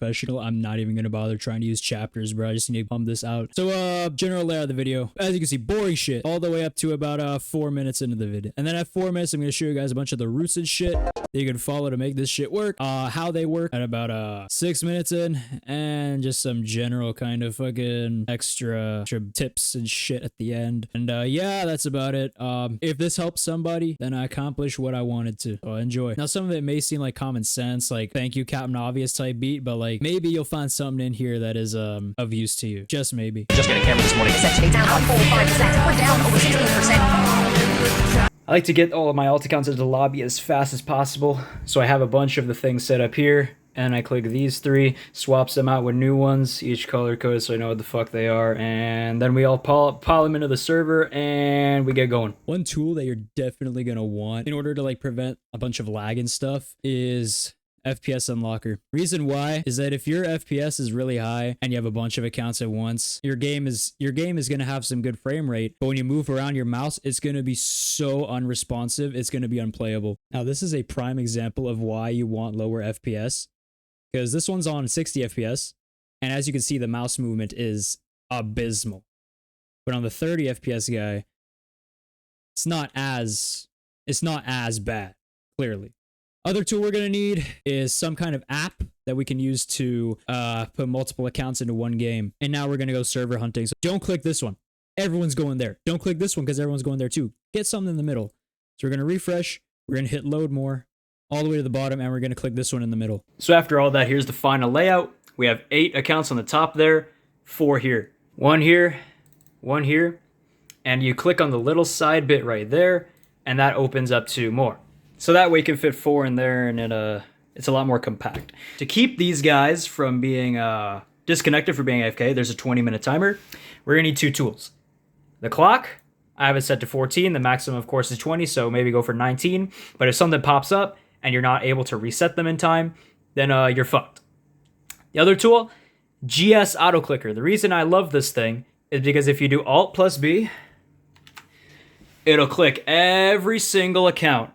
professional. I'm not even gonna bother trying to use chapters, bro. I just need to pump this out. So general layout of the video, as you can see, boring shit all the way up to about 4 minutes into the video. And then at 4 minutes, I'm gonna show you guys a bunch of the routes and shit that you can follow to make this shit work, how they work at about 6 minutes in, and just some general kind of fucking extra tips and shit at the end. And yeah, that's about it. If this helps somebody, then I accomplished what I wanted to. So enjoy. Now, some of it may seem like common sense, like thank you Captain Obvious type beat, but like maybe you'll find something in here that is of use to you. Just maybe. Just getting camera this morning. Essentially down by 45%. We're down over 16%. I like to get all of my alt accounts into the lobby as fast as possible, so I have a bunch of the things set up here, and I click these three, swaps them out with new ones, each color code so I know what the fuck they are, and then we all pile them into the server, and we get going. One tool that you're definitely gonna want in order to like prevent a bunch of lag and stuff is FPS Unlocker. Reason why is that if your FPS is really high and you have a bunch of accounts at once, your game is gonna have some good frame rate, but when you move around your mouse, it's gonna be so unresponsive, it's gonna be unplayable. Now, this is a prime example of why you want lower FPS, because this one's on 60 FPS, and as you can see, the mouse movement is abysmal. But on the 30 FPS guy, it's not as bad, clearly. Other tool we're going to need is some kind of app that we can use to put multiple accounts into one game. And now we're going to go server hunting. So don't click this one. Everyone's going there. Don't click this one because everyone's going there too. Get something in the middle. So we're going to refresh. We're going to hit load more all the way to the bottom, and we're going to click this one in the middle. So after all that, here's the final layout. We have 8 accounts on the top there, 4 here. 1 here, 1 here. And you click on the little side bit right there, and that opens up to more. So that way you can fit 4 in there, and it's a lot more compact. To keep these guys from being disconnected for being AFK, there's a 20-minute timer. We're gonna need 2 tools. The clock, I have it set to 14. The maximum, of course, is 20, so maybe go for 19. But if something pops up and you're not able to reset them in time, then you're fucked. The other tool, GS Auto Clicker. The reason I love this thing is because if you do Alt plus B, it'll click every single account.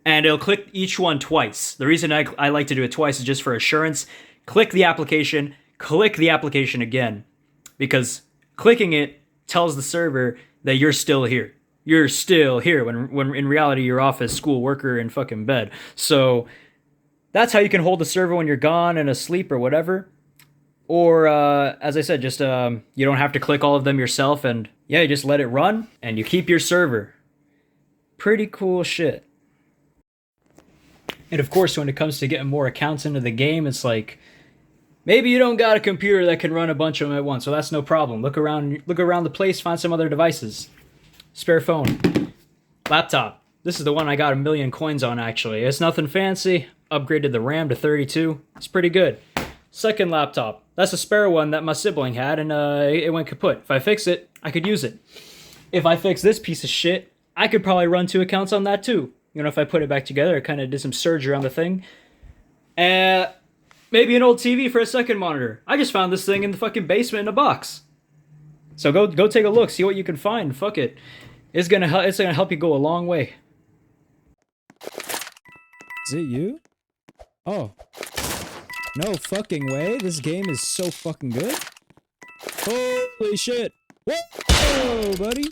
And it'll click each one twice. The reason I like to do it twice is just for assurance. Click the application again. Because clicking it tells the server that you're still here. You're still here, when in reality you're off as school worker in fucking bed. So that's how you can hold the server when you're gone and asleep or whatever. Or, as I said, just you don't have to click all of them yourself, and yeah, you just let it run, and you keep your server. Pretty cool shit. And of course, when it comes to getting more accounts into the game, it's like, maybe you don't got a computer that can run a bunch of them at once, so that's no problem. Look around the place, find some other devices. Spare phone. Laptop. This is the one I got 1,000,000 coins on, actually. It's nothing fancy. Upgraded the RAM to 32. It's pretty good. Second laptop. That's a spare one that my sibling had, and it went kaput. If I fix it, I could use it. If I fix this piece of shit, I could probably run 2 accounts on that too. You know, if I put it back together, I kind of did some surgery on the thing. Maybe an old TV for a second monitor. I just found this thing in the fucking basement in a box. So go take a look, see what you can find. Fuck it. It's gonna help you go a long way. Is it you? Oh. No fucking way. This game is so fucking good. Holy shit. Whoa, buddy.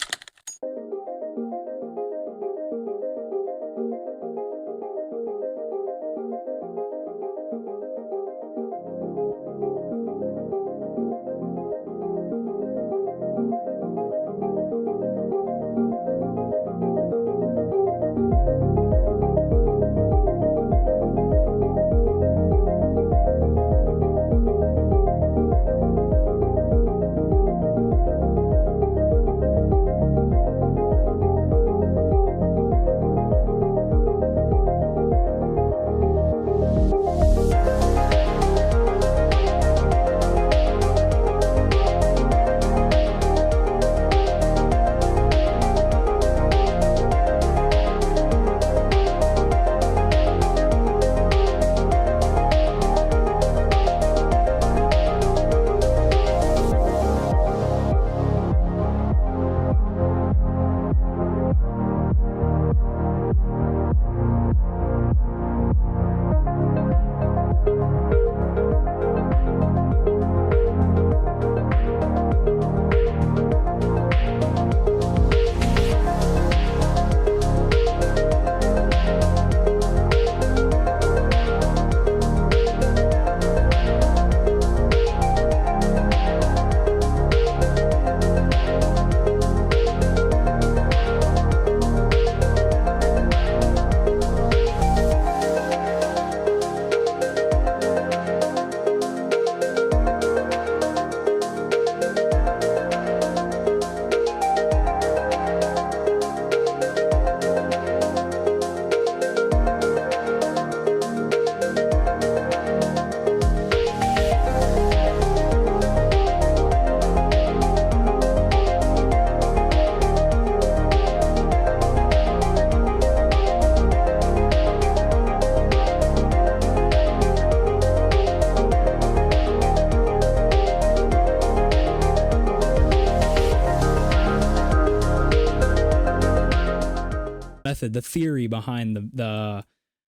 method, the theory behind the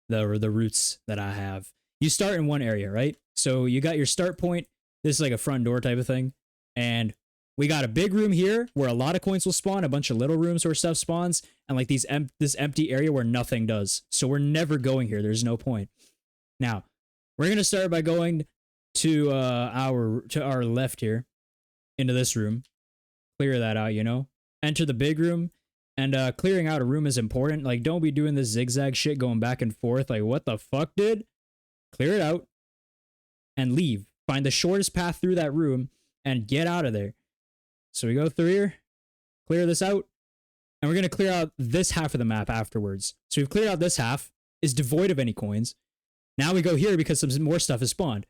routes that I have. You start in one area, right? So you got your start point. This is like a front door type of thing. And we got a big room here where a lot of coins will spawn, a bunch of little rooms where stuff spawns, and like this empty area where nothing does. So we're never going here. There's no point. Now, we're going to start by going to our left here into this room. Clear that out, you know? Enter the big room. And clearing out a room is important. Like, don't be doing this zigzag shit going back and forth. Like, what the fuck, dude? Clear it out and leave. Find the shortest path through that room and get out of there. So we go through here, clear this out, and we're going to clear out this half of the map afterwards. So we've cleared out this half. Is devoid of any coins. Now we go here because some more stuff is spawned.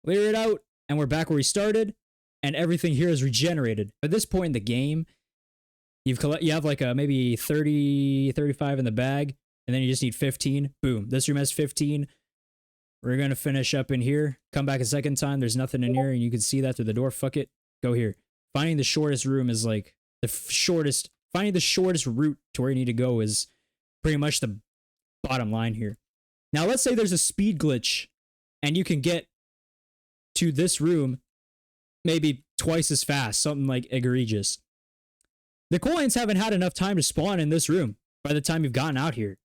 Clear it out, and we're back where we started, and everything here is regenerated. At this point in the game, you have like a maybe 30, 35 in the bag, and then you just need 15. Boom. This room has 15. We're going to finish up in here. Come back a second time. There's nothing in here, and you can see that through the door. Fuck it. Go here. Finding the shortest room is like the shortest. Finding the shortest route to where you need to go is pretty much the bottom line here. Now, let's say there's a speed glitch, and you can get to this room maybe twice as fast, something like egregious. The coins haven't had enough time to spawn in this room by the time you've gotten out here.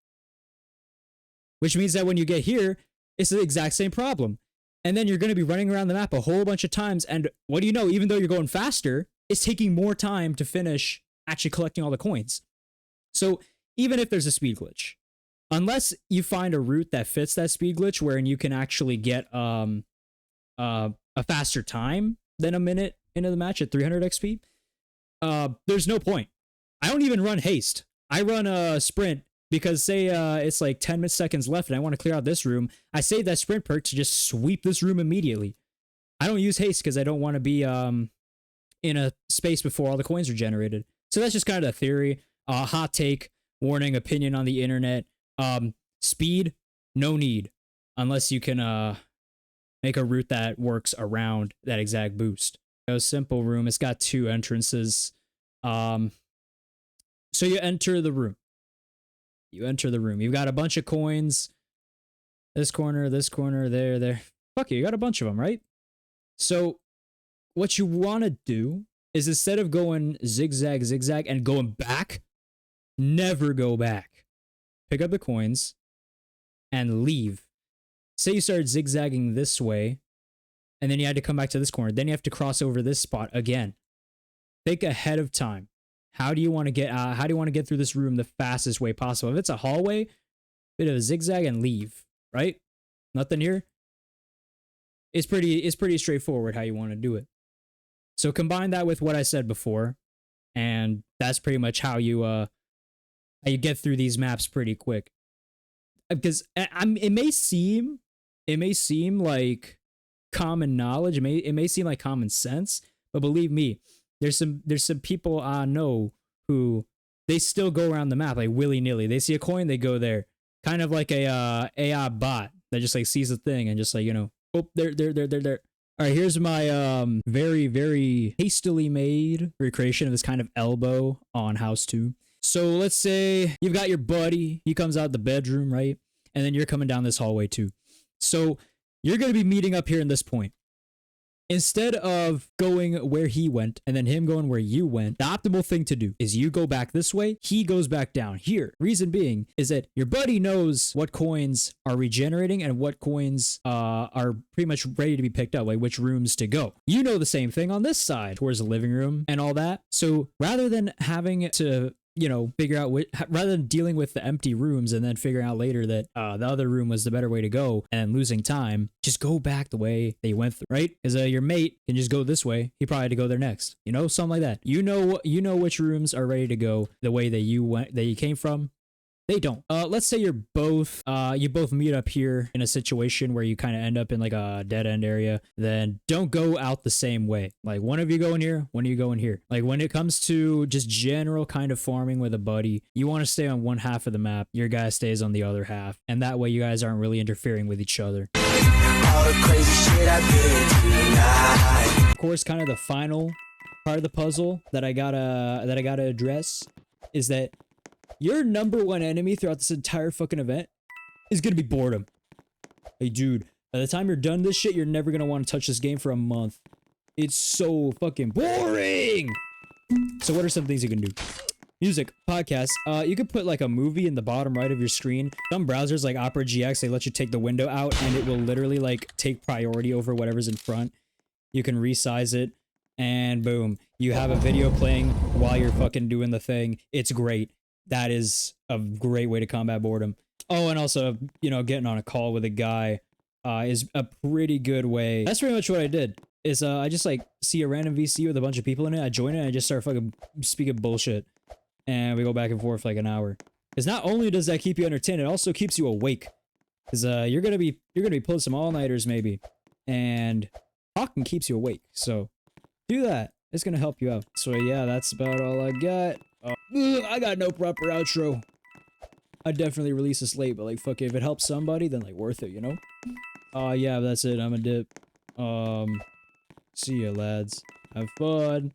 Which means that when you get here, it's the exact same problem. And then you're going to be running around the map a whole bunch of times. And what do you know? Even though you're going faster, it's taking more time to finish actually collecting all the coins. So even if there's a speed glitch, unless you find a route that fits that speed glitch wherein you can actually get a faster time than a minute into the match at 300 XP, there's no point. I don't even run haste. I run a sprint because say it's like 10 seconds left and I want to clear out this room. I save that sprint perk to just sweep this room immediately. I don't use haste because I don't want to be in a space before all the coins are generated. So that's just kind of the theory. Hot take, warning, opinion on the internet. Speed, no need. Unless you can make a route that works around that exact boost. A simple room. It's got 2 entrances. So you enter the room. You've got a bunch of coins. This corner, there. Fuck you got a bunch of them, right? So what you want to do is instead of going zigzag, and going back, never go back. Pick up the coins and leave. Say you started zigzagging this way, and then you had to come back to this corner. Then you have to cross over this spot again. Think ahead of time. How do you want to get through this room the fastest way possible? If it's a hallway, bit of a zigzag and leave, right? Nothing here. It's pretty straightforward how you want to do it. So combine that with what I said before, and that's pretty much how you get through these maps pretty quick. Because it may seem like common knowledge. It may seem like common sense, but believe me, there's some people I know who they still go around the map like willy-nilly. They see a coin, they go there. Kind of like a AI bot that just like sees a thing and just like, you know, oh, there. All right, here's my very, very hastily made recreation of this kind of elbow on House 2. So let's say you've got your buddy, he comes out the bedroom, right? And then you're coming down this hallway too. So you're going to be meeting up here in this point. Instead of going where he went and then him going where you went, the optimal thing to do is you go back this way, he goes back down here. Reason being is that your buddy knows what coins are regenerating and what coins are pretty much ready to be picked up, like which rooms to go. You know the same thing on this side, towards the living room and all that. So rather than having to figure out rather than dealing with the empty rooms and then figuring out later that the other room was the better way to go and losing time, just go back the way they went through, right? Because your mate can just go this way. He probably had to go there next, something like that. You know which rooms are ready to go the way that you came from. They don't. Let's say you both meet up here in a situation where you kind of end up in like a dead end area. Then don't go out the same way. Like one of you going here, one of you going here. Like when it comes to just general kind of farming with a buddy, you want to stay on one half of the map. Your guy stays on the other half, and that way you guys aren't really interfering with each other. All the crazy shit I did tonight. Of course, kind of the final part of the puzzle that I gotta address is that Your number one enemy throughout this entire fucking event is gonna be boredom. Hey, dude, by the time you're done this shit, you're never gonna want to touch this game for a month. It's so fucking boring! So what are some things you can do? Music, podcasts. You could put like a movie in the bottom right of your screen. Some browsers like Opera GX, they let you take the window out and it will literally like take priority over whatever's in front. You can resize it and boom, you have a video playing while you're fucking doing the thing. It's great. That is a great way to combat boredom. Oh, and also, you know, getting on a call with a guy is a pretty good way. That's pretty much what I did. Is I just like see a random VC with a bunch of people in it. I join it and I just start fucking speaking bullshit. And we go back and forth for like an hour. Because not only does that keep you entertained, it also keeps you awake. Because you're gonna be pulling some all-nighters maybe. And talking keeps you awake. So do that. It's gonna help you out. So yeah, that's about all I got. I got no proper outro. I definitely release this late, but like fuck it, if it helps somebody, then like worth it, you know? Yeah, that's it. I'm a dip. See ya, lads. Have fun.